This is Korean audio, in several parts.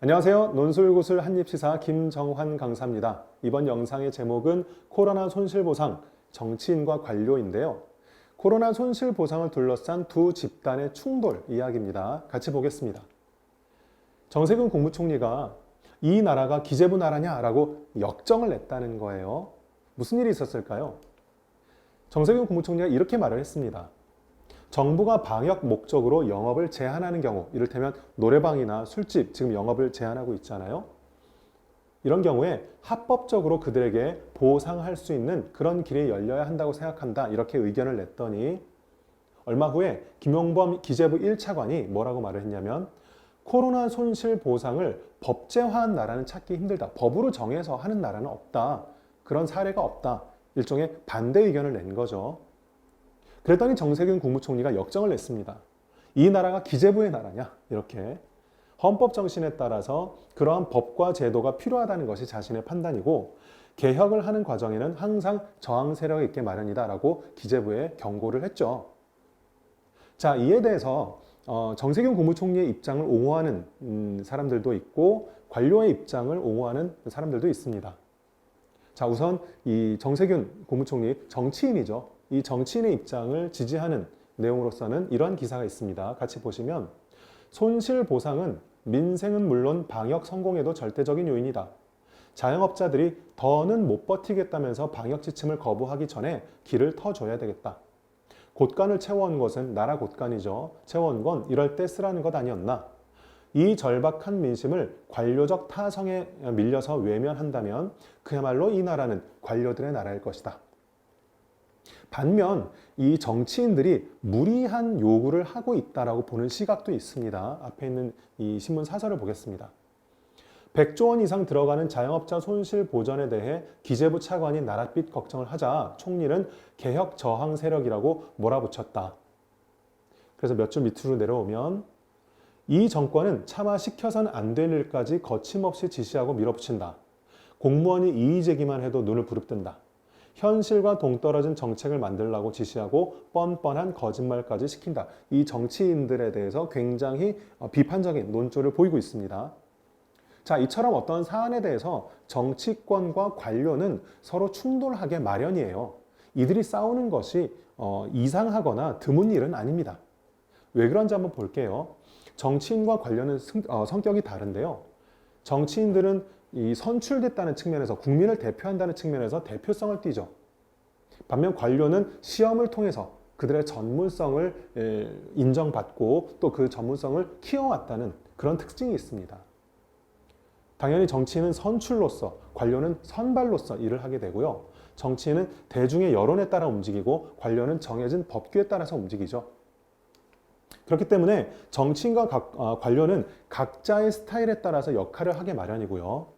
안녕하세요. 논술고술 한입시사 김정환 강사입니다. 이번 영상의 제목은 코로나 손실보상, 정치인과 관료인데요. 코로나 손실보상을 둘러싼 두 집단의 충돌 이야기입니다. 같이 보겠습니다. 정세균 국무총리가 이 나라가 기재부 나라냐라고 역정을 냈다는 거예요. 무슨 일이 있었을까요? 정세균 국무총리가 이렇게 말을 했습니다. 정부가 방역 목적으로 영업을 제한하는 경우, 이를테면 노래방이나 술집 지금 영업을 제한하고 있잖아요. 이런 경우에 합법적으로 그들에게 보상할 수 있는 그런 길이 열려야 한다고 생각한다. 이렇게 의견을 냈더니 얼마 후에 김용범 기재부 1차관이 뭐라고 말을 했냐면 코로나 손실 보상을 법제화한 나라는 찾기 힘들다. 법으로 정해서 하는 나라는 없다. 그런 사례가 없다. 일종의 반대 의견을 낸 거죠. 그랬더니 정세균 국무총리가 역정을 냈습니다. 이 나라가 기재부의 나라냐? 이렇게. 헌법 정신에 따라서 그러한 법과 제도가 필요하다는 것이 자신의 판단이고 개혁을 하는 과정에는 항상 저항 세력이 있게 마련이다라고 기재부에 경고를 했죠. 자, 이에 대해서 정세균 국무총리의 입장을 옹호하는 사람들도 있고 관료의 입장을 옹호하는 사람들도 있습니다. 자, 우선 이 정세균 국무총리 정치인이죠. 이 정치인의 입장을 지지하는 내용으로서는 이런 기사가 있습니다. 같이 보시면 손실보상은 민생은 물론 방역 성공에도 절대적인 요인이다. 자영업자들이 더는 못 버티겠다면서 방역 지침을 거부하기 전에 길을 터줘야 되겠다. 곳간을 채워온 것은 나라 곳간이죠. 채워온 건 이럴 때 쓰라는 것 아니었나. 이 절박한 민심을 관료적 타성에 밀려서 외면한다면 그야말로 이 나라는 관료들의 나라일 것이다. 반면 이 정치인들이 무리한 요구를 하고 있다라고 보는 시각도 있습니다. 앞에 있는 이 신문 사설을 보겠습니다. 100조 원 이상 들어가는 자영업자 손실 보전에 대해 기재부 차관이 나랏빛 걱정을 하자 총리는 개혁 저항 세력이라고 몰아붙였다. 그래서 몇 줄 밑으로 내려오면 이 정권은 차마 시켜선 안 될 일까지 거침없이 지시하고 밀어붙인다. 공무원이 이의 제기만 해도 눈을 부릅뜬다. 현실과 동떨어진 정책을 만들라고 지시하고 뻔뻔한 거짓말까지 시킨다. 이 정치인들에 대해서 굉장히 비판적인 논조를 보이고 있습니다. 자, 이처럼 어떤 사안에 대해서 정치권과 관료는 서로 충돌하게 마련이에요. 이들이 싸우는 것이 이상하거나 드문 일은 아닙니다. 왜 그런지 한번 볼게요. 정치인과 관료는 성격이 다른데요. 정치인들은 이 선출됐다는 측면에서 국민을 대표한다는 측면에서 대표성을 띠죠. 반면 관료는 시험을 통해서 그들의 전문성을 인정받고 또 그 전문성을 키워왔다는 그런 특징이 있습니다. 당연히 정치인은 선출로서 관료는 선발로서 일을 하게 되고요. 정치인은 대중의 여론에 따라 움직이고 관료는 정해진 법규에 따라서 움직이죠. 그렇기 때문에 정치인과 관료는 각자의 스타일에 따라서 역할을 하게 마련이고요.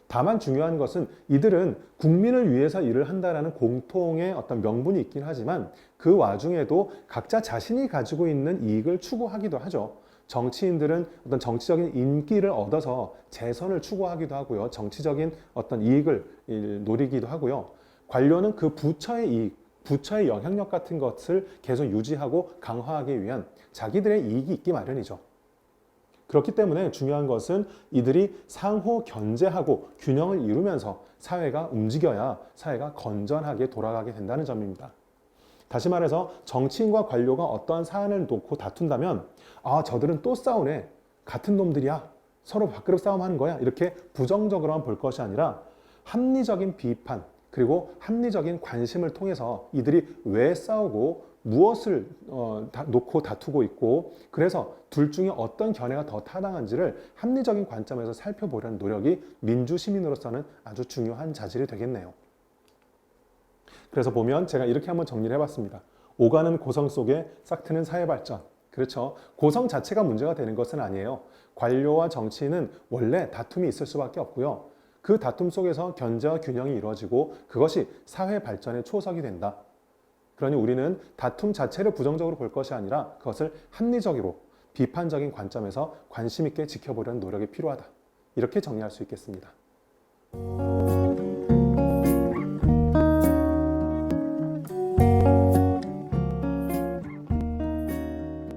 다만 중요한 것은 이들은 국민을 위해서 일을 한다는 공통의 어떤 명분이 있긴 하지만 그 와중에도 각자 자신이 가지고 있는 이익을 추구하기도 하죠. 정치인들은 어떤 정치적인 인기를 얻어서 재선을 추구하기도 하고요. 정치적인 어떤 이익을 노리기도 하고요. 관료는 그 부처의 이익, 부처의 영향력 같은 것을 계속 유지하고 강화하기 위한 자기들의 이익이 있기 마련이죠. 그렇기 때문에 중요한 것은 이들이 상호 견제하고 균형을 이루면서 사회가 움직여야 사회가 건전하게 돌아가게 된다는 점입니다. 다시 말해서 정치인과 관료가 어떠한 사안을 놓고 다툰다면 저들은 또 싸우네. 같은 놈들이야. 서로 밥그릇 싸움하는 거야. 이렇게 부정적으로만 볼 것이 아니라 합리적인 비판 그리고 합리적인 관심을 통해서 이들이 왜 싸우고 무엇을 놓고 다투고 있고 그래서 둘 중에 어떤 견해가 더 타당한지를 합리적인 관점에서 살펴보려는 노력이 민주시민으로서는 아주 중요한 자질이 되겠네요. 그래서 보면 제가 이렇게 한번 정리를 해봤습니다. 오가는 고성 속에 싹 트는 사회발전. 그렇죠. 고성 자체가 문제가 되는 것은 아니에요. 관료와 정치인은 원래 다툼이 있을 수밖에 없고요. 그 다툼 속에서 견제와 균형이 이루어지고 그것이 사회 발전의 초석이 된다. 그러니 우리는 다툼 자체를 부정적으로 볼 것이 아니라 그것을 합리적으로 비판적인 관점에서 관심 있게 지켜보려는 노력이 필요하다. 이렇게 정리할 수 있겠습니다.